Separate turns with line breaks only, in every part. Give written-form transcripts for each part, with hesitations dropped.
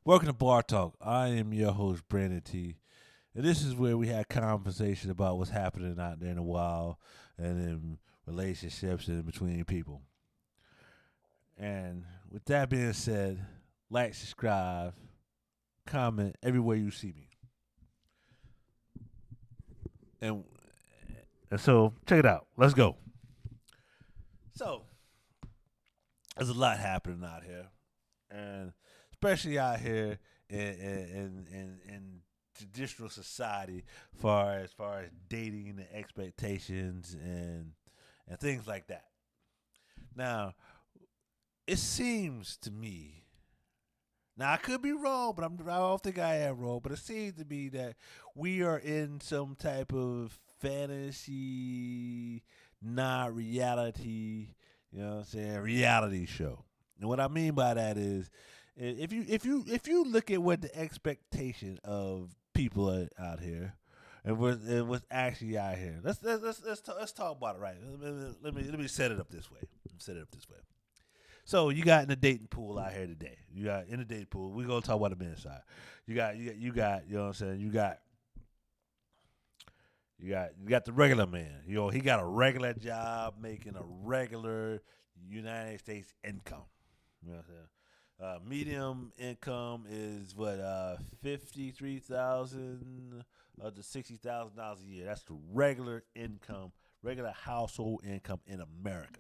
Welcome to Bar Talk. I am your host, Brandon T. And this is where we have conversation about what's happening out there in the wild and in relationships and between people. And with that being said, like, subscribe, comment everywhere you see me. And, and so, check it out. Let's go. So, there's a lot happening out here. And especially out here in traditional society, far as dating and expectations and things like that. Now, it seems to me. Now I could be wrong, but I don't think I am wrong. But it seems to me that we are in some type of fantasy, not reality. You know what I'm saying? Reality show. And what I mean by that is, if you look at what the expectation of people are out here, and what's actually out here, let's talk about it right. Let me set it up this way. Set it up this way. So you got in the dating pool out here today. You got in the dating pool. We're gonna talk about the men's side. You got. You know what I'm saying. You got the regular man. He got a regular job making a regular United States income. You know what I'm saying. Medium income is what 53,000 to $60,000 a year. That's the regular income, regular household income in America.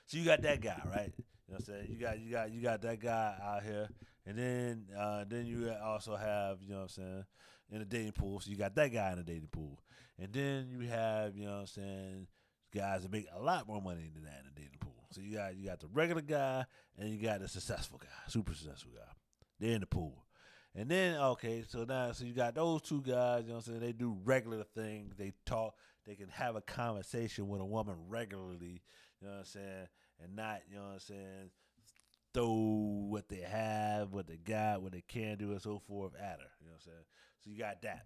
So you got that guy, right? You know what I'm saying? You got that guy out here, and then you also have, you know what I'm saying, in the dating pool. So you got that guy in the dating pool, and then you have, you know what I'm saying, guys that make a lot more money than that in the dating pool. So you got the regular guy, and you got the successful guy, super successful guy. They're in the pool. And then okay, so you got those two guys, you know what I'm saying? They do regular things. They talk, they can have a conversation with a woman regularly, you know what I'm saying? And not, you know what I'm saying, throw what they have, what they got, what they can do, and so forth at her. You know what I'm saying? So you got that.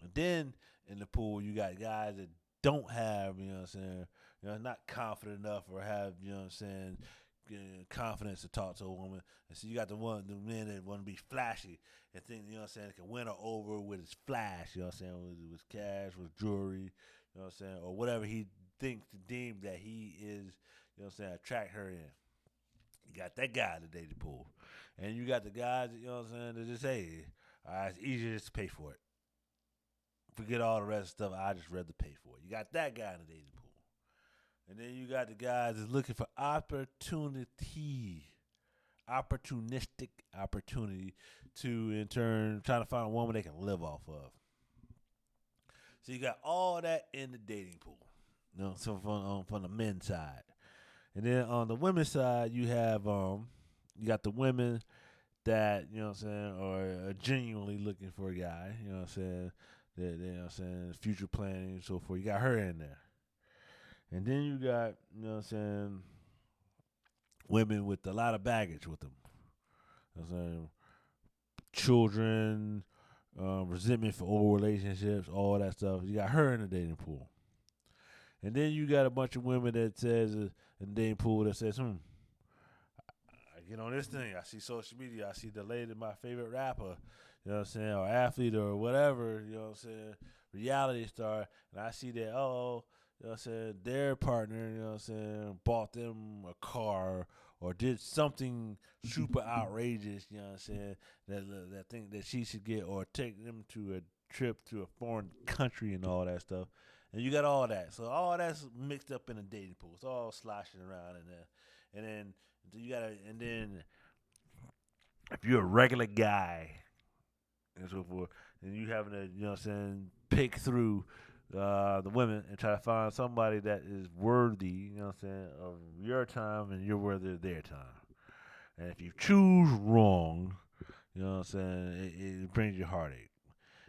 And then in the pool, you got guys that don't have, you know what I'm saying, not confident enough or have, you know what I'm saying, confidence to talk to a woman. And so you got the men that want to be flashy and think, you know what I'm saying, can win her over with his flash, you know what I'm saying, with cash, with jewelry, you know what I'm saying, or whatever he thinks to deem that he is, you know what I'm saying, attract her in. You got that guy in the dating pool. And you got the guys, you know what I'm saying, that just say, all right, it's easier just to pay for it. Forget all the rest of the stuff. I just rather pay for it. You got that guy in the dating pool. And then you got the guys that's looking for opportunistic opportunity to, in turn, trying to find a woman they can live off of. So you got all that in the dating pool. So from the men's side. And then on the women's side, you got the women that, you know what I'm saying, are genuinely looking for a guy, you know what I'm saying, that, you know what I'm saying, future planning and so forth. You got her in there. And then you got, you know what I'm saying, women with a lot of baggage with them. You know what I'm saying, children, resentment for old relationships, all that stuff. You got her in the dating pool. And then you got a bunch of women that says in the dating pool that says, I get on this thing. I see social media. I see the lady, my favorite rapper, you know what I'm saying, or athlete or whatever, you know what I'm saying, reality star, and I see that, you know what I'm saying, their partner, you know what I'm saying, bought them a car or did something super outrageous, you know what I'm saying, that think that she should get, or take them to a trip to a foreign country and all that stuff. And you got all that. So all that's mixed up in a dating pool. It's all sloshing around in there. And then and then if you're a regular guy and so forth, and you having to, you know what I'm saying, pick through the women and try to find somebody that is worthy, you know what I'm saying, of your time and you're worthy of their time. And if you choose wrong, you know what I'm saying, it brings you heartache.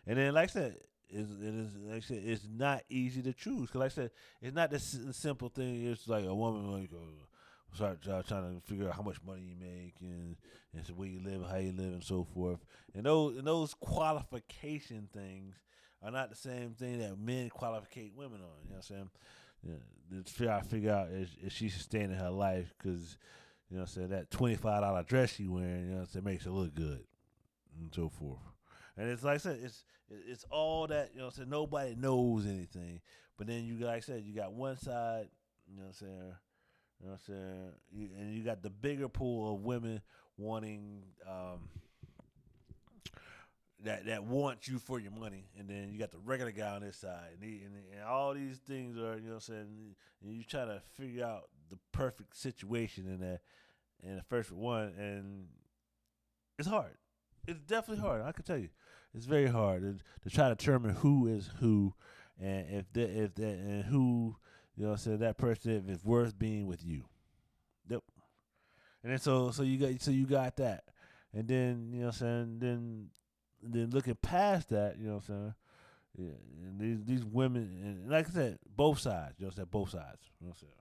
And then, like I said, like I said, it's not easy to choose. Cause like I said, it's not this simple thing. It's like a woman like start trying to figure out how much money you make and so where you live, how you live, and so forth. And those qualification things are not the same thing that men qualificate women on. You know what I'm saying? Yeah, to try to figure out if she sustaining her life because you know what I'm saying, that $25 dress she wearing, you know what I'm saying, makes her look good and so forth. And it's like I said, it's all that, you know what I'm saying, nobody knows anything. But then you, like I said, you got one side, you know what I'm saying, you know what I'm saying, and you got the bigger pool of women wanting that wants you for your money, and then you got the regular guy on this side, and all these things are, you know what I'm saying, and you try to figure out the perfect situation in the first one, and it's hard. It's definitely hard. I can tell you, it's very hard to try to determine who is who, and if that and who, you know what I'm saying, that person if it's worth being with you. Yep. And then so you got that, and then you know what I'm saying, then looking past that, you know what I'm saying. Yeah, and these women, and like I said, both sides. You know what I'm saying, both sides. You know what I'm saying,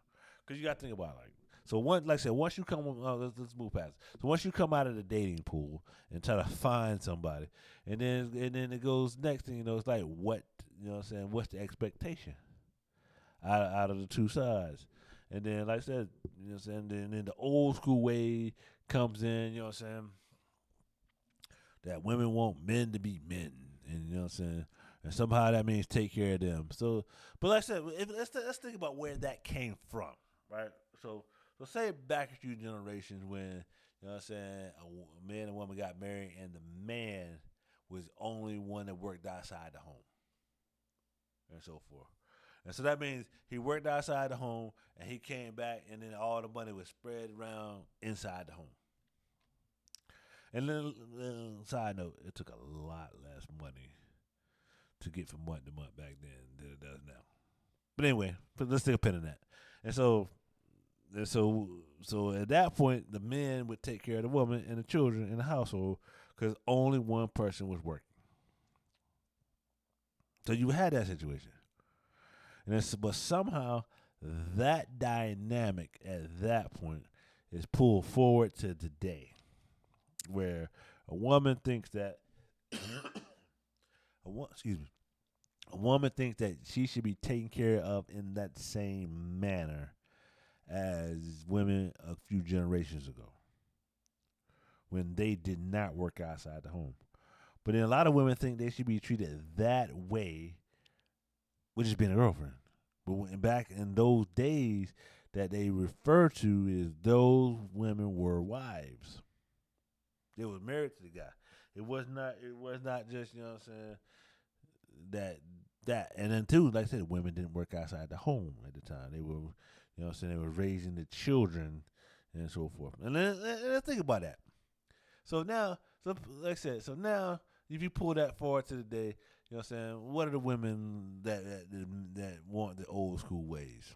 because you got to think about it, like, so one, like I said, once you come, let's move past. So once you come out of the dating pool and try to find somebody, and then it goes next thing you know, it's like what, you know what I'm saying, what's the expectation out of the two sides, and then like I said, you know what I'm saying, then the old school way comes in, you know what I'm saying, that women want men to be men, and you know what I'm saying, and somehow that means take care of them. So, but like I said, let's think about where that came from, right? So, so say back a few generations when, you know what I'm saying, a man and woman got married, and the man was the only one that worked outside the home, and so forth. And so that means he worked outside the home, and he came back, and then all the money was spread around inside the home. And then, side note, it took a lot less money to get from month to month back then than it does now. But anyway, let's take a pin in that. And so, so at that point, the men would take care of the woman and the children in the household because only one person was working. So you had that situation, but somehow that dynamic at that point is pulled forward to today, where a woman thinks that excuse me, a woman thinks that she should be taken care of in that same manner as women a few generations ago when they did not work outside the home. But then a lot of women think they should be treated that way with just being a girlfriend. But back in those days, that they refer to is those women were wives. They was married to the guy. It was not. It was not just, you know what I'm saying, that. And then too, like I said, women didn't work outside the home at the time. They were, you know what I'm saying, they were raising the children and so forth. And then let's think about that. So now, so like I said, so now if you pull that forward to the day, you know what I'm saying, what are the women that want the old school ways?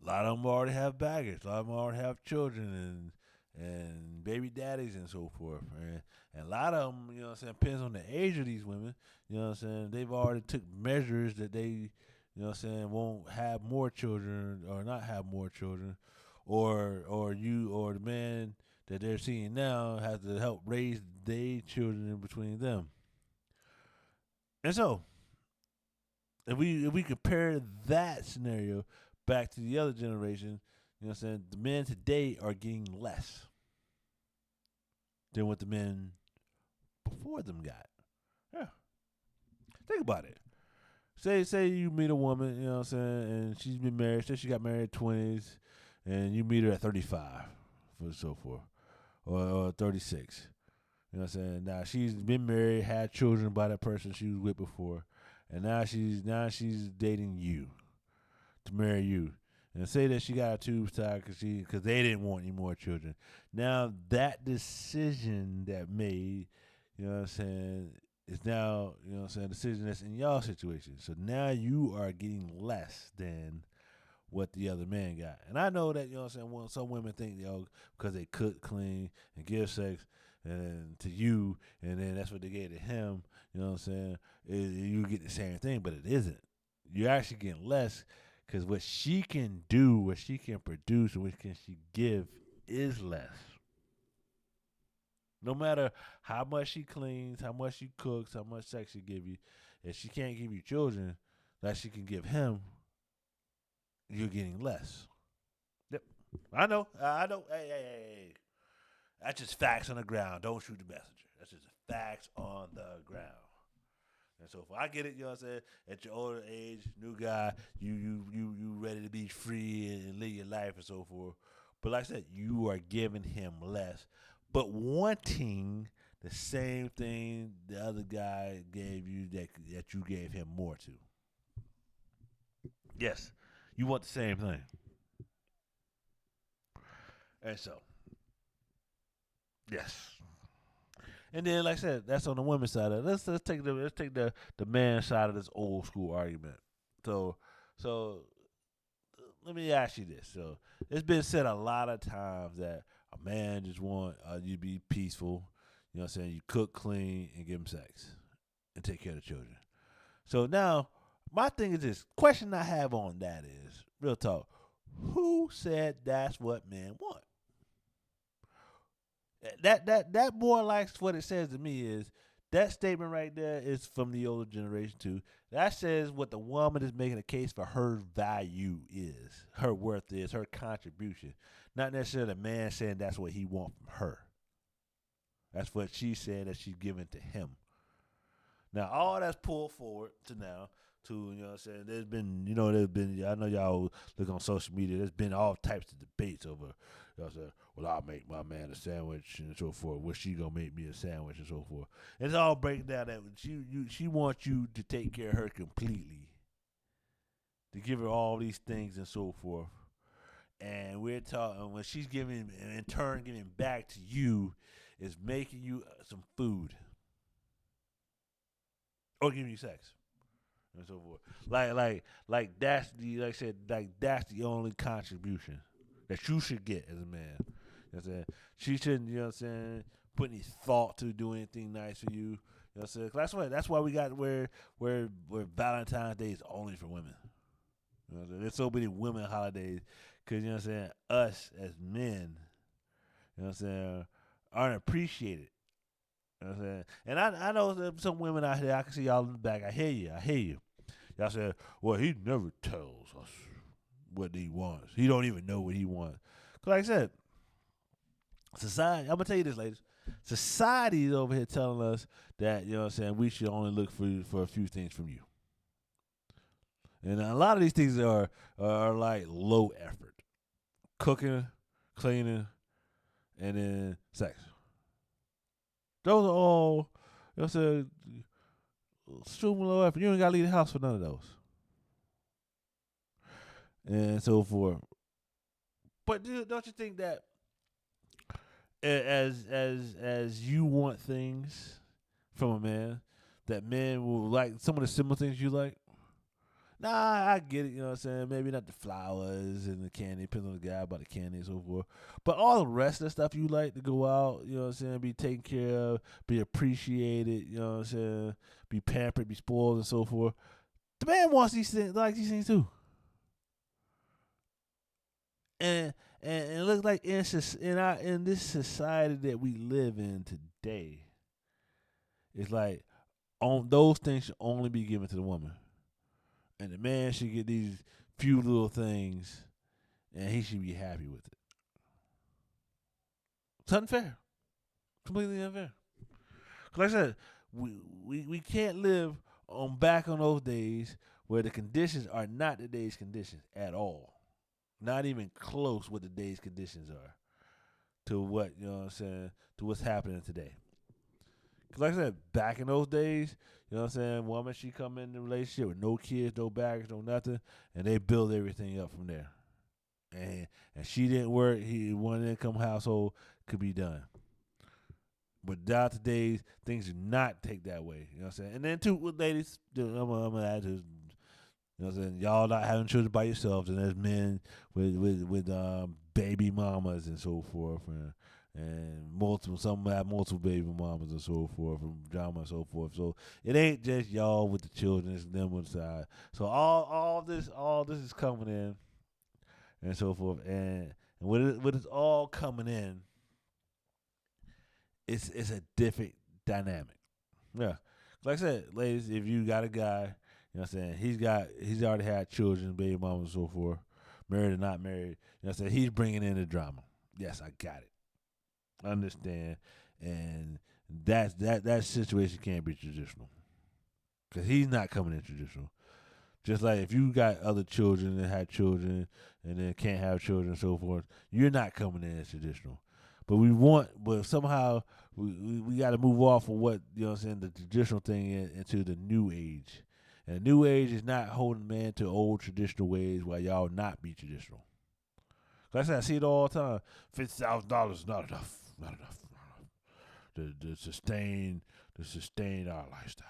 A lot of them already have baggage. A lot of them already have children and baby daddies and so forth. And a lot of them, you know what I'm saying, depends on the age of these women. You know what I'm saying, they've already took measures that they, you know what I'm saying, won't have more children or not have more children, or the man that they're seeing now has to help raise their children in between them. And so, if we compare that scenario back to the other generation, you know what I'm saying, the men today are getting less than what the men before them got. Yeah. Think about it. Say you meet a woman, you know what I'm saying, and she's been married, say she got married at 20s, and you meet her at 35, for so forth, or 36. You know what I'm saying? Now she's been married, had children by that person she was with before, and now she's dating you to marry you. And say that she got a tube tie because they didn't want any more children. Now that decision that made, you know what I'm saying, is now, you know what I'm saying, a decision that's in y'all situation. So now you are getting less than what the other man got. And I know that, you know what I'm saying, some women think, because they cook, clean, and give sex and to you, and then that's what they gave to him, you know what I'm saying, you get the same thing, but it isn't. You're actually getting less because what she can do, what she can produce, and what can she give is less. No matter how much she cleans, how much she cooks, how much sex she give you, if she can't give you children like she can give him, you're getting less. Yep. I know. I know. Hey. That's just facts on the ground. Don't shoot the messenger. That's just facts on the ground. And so I get it, you know what I'm saying? At your older age, new guy, you ready to be free and live your life and so forth. But like I said, you are giving him less, but wanting the same thing the other guy gave you that you gave him more to. Yes, you want the same thing. And so, yes. And then, like I said, that's on the women's side of it. Let's take the man side of this old school argument. So so let me ask you this. So it's been said a lot of times that a man just want you to be peaceful. You know what I'm saying? You cook, clean, and give him sex, and take care of the children. So now my thing is this question I have on that is real talk. Who said that's what men want? That more like what it says to me is that statement right there is from the older generation too. That says what the woman is making a case for her value is, her worth is, her contribution. Not necessarily the man saying that's what he wants from her. That's what she's saying that she's giving to him. Now all that's pulled forward to now to, you know what I'm saying, there's been I know y'all look on social media, there's been all types of debates over, you know what I'm saying, well I'll make my man a sandwich and so forth. Well she gonna make me a sandwich and so forth. It's all breaking down that she wants you to take care of her completely. To give her all these things and so forth. And we're talking when she's giving in turn giving back to you is making you some food or giving you sex and so forth. Like that's the like I said, like that's the only contribution that you should get as a man. You know what I'm saying? She shouldn't, you know what I'm saying, put any thought to do anything nice for you. You know what I'm saying? That's why we got where Valentine's Day is only for women. You know what I'm saying? There's so many women holidays because, you know what I'm saying, us as men, you know what I'm saying, aren't appreciated. You know what I'm saying? And I know that some women out here, I can see y'all in the back. I hear you. Y'all said, well, he never tells us what he wants. He don't even know what he wants. Cause like I said, society, I'm gonna tell you this, ladies. Society is over here telling us that, you know what I'm saying, we should only look for a few things from you. And a lot of these things are like low effort. Cooking, cleaning, and then sex. Those are all, you know what I'm saying, extremely low effort. You ain't gotta leave the house for none of those. And so forth. But don't you think that as you want things from a man, that men will like some of the similar things you like? Nah, I get it, you know what I'm saying? Maybe not the flowers and the candy, depends on the guy about the candy and so forth. But all the rest of the stuff you like to go out, you know what I'm saying, be taken care of, be appreciated, you know what I'm saying, be pampered, be spoiled and so forth. The man wants these things too. And it looks like in this society that we live in today, it's like on those things should only be given to the woman. And the man should get these few little things and he should be happy with it. It's unfair. Completely unfair. 'Cause like I said, we can't live on those days where the conditions are not the day's conditions at all. Not even close what the day's conditions are to what, you know what I'm saying, to what's happening today. Cause like I said, back in those days, you know what I'm saying, woman, she come in the relationship with no kids, no baggage, no nothing, and they build everything up from there. And she didn't work, one income household could be done. But nowadays, things do not take that way. You know what I'm saying? And then too, with ladies, I'm gonna add this. You know what I'm saying? Y'all not having children by yourselves, and there's men with baby mamas and so forth, and some have multiple baby mamas and so forth, and drama and so forth. So it ain't just y'all with the children; it's them with the side. So all this is coming in and so forth, and with it's all coming in, it's a different dynamic. Yeah, like I said, ladies, if you got a guy, you know what I'm saying, he's already had children, baby mamas, and so forth. married or not married. You know what I'm saying? He's bringing in the drama. Yes, I got it. I understand. And that situation can't be traditional. Because he's not coming in traditional. Just like if you got other children and had children and then can't have children and so forth, you're not coming in as traditional. But somehow we got to move off of what, you know what I'm saying, the traditional thing into the new age. And the new age is not holding man to old traditional ways while y'all not be traditional. Like I said, I see it all the time. $50,000 is not enough. Not enough. To sustain our lifestyle.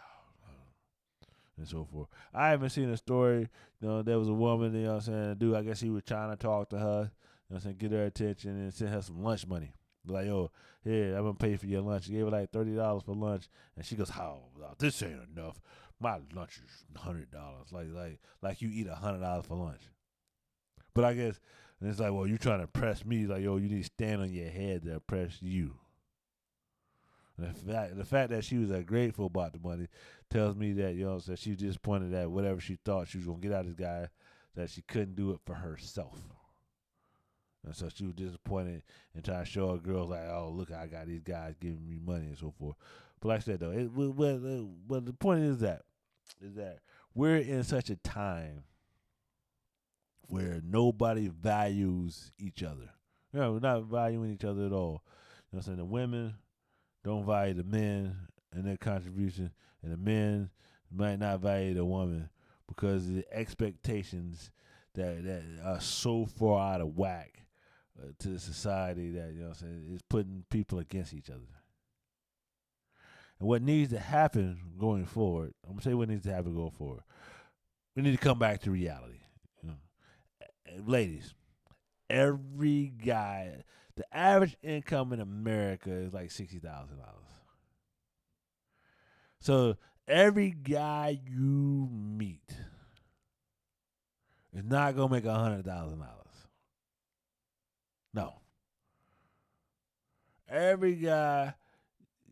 And so forth. I haven't seen a story, you know, there was a woman, you know what I'm saying, dude, I guess he was trying to talk to her, you know what I'm saying, get her attention and send her some lunch money. Like, yo, here, I'm going to pay for your lunch. He gave her like $30 for lunch, and she goes, oh, this ain't enough. My lunch is $100. Like you eat $100 for lunch. But I guess, and it's like, well, you trying to press me. Like, yo, you need to stand on your head to oppress you. The fact that she was grateful about the money tells me that, you know what I'm saying, she disappointed that whatever she thought she was going to get out of this guy, that she couldn't do it for herself. And so she was disappointed and trying to show her girls like, oh, look, I got these guys giving me money and so forth. But like I said, though, but the point is that we're in such a time where nobody values each other. You know, we're not valuing each other at all. You know what I'm saying? The women don't value the men and their contribution, and the men might not value the woman because of the expectations that are so far out of whack to the society that, you know what I'm saying, is putting people against each other. And what needs to happen going forward, I'm going to tell you what needs to happen going forward. We need to come back to reality. You know? Ladies, every guy, the average income in America is like $60,000. So every guy you meet is not gonna make $100,000. No. Every guy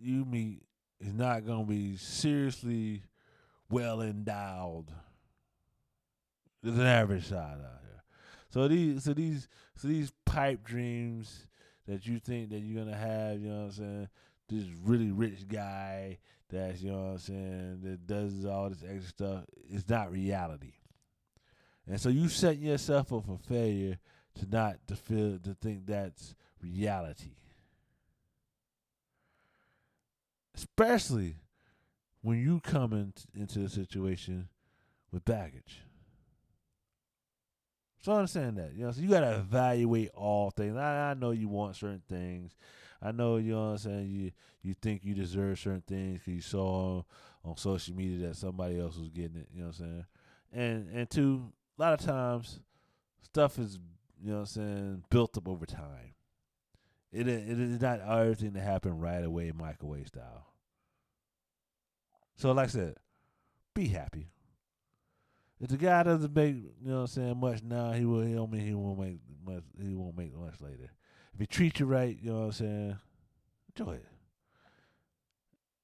you meet is not gonna be seriously well endowed. There's an average side out here. So these pipe dreams that you think that you're gonna have, you know what I'm saying, this really rich guy that's, you know what I'm saying, that does all this extra stuff, it's not reality. And so you set yourself up for failure to think that's reality. Especially when you come into a situation with baggage. So I understand that. You know, so you gotta evaluate all things. I know you want certain things. I know, you know what I'm saying, you think you deserve certain things because you saw on social media that somebody else was getting it, you know what I'm saying? And two, a lot of times stuff is, you know what I'm saying, built up over time. It is not everything to happen right away, microwave style. So like I said, be happy. If the guy doesn't make, you know what I'm saying, much now, he won't make much. He won't make much later. If he treats you right, you know what I'm saying, enjoy it.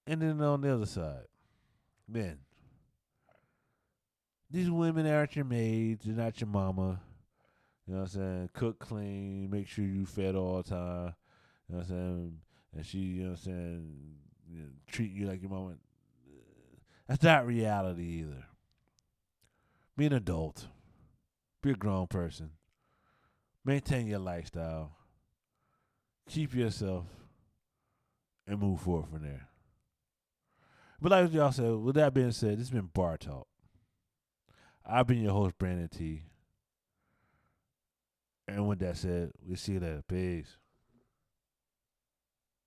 And then on the other side, men, these women aren't your maids. They're not your mama. You know what I'm saying? Cook clean. Make sure you fed all the time. You know what I'm saying? And she, you know what I'm saying, treat you like your mama. That's not reality either. Be an adult. Be a grown person. Maintain your lifestyle. Keep yourself and move forward from there. But like y'all said, with that being said, this has been Bar Talk. I've been your host, Brandon T. And with that said, we'll see you later. Peace.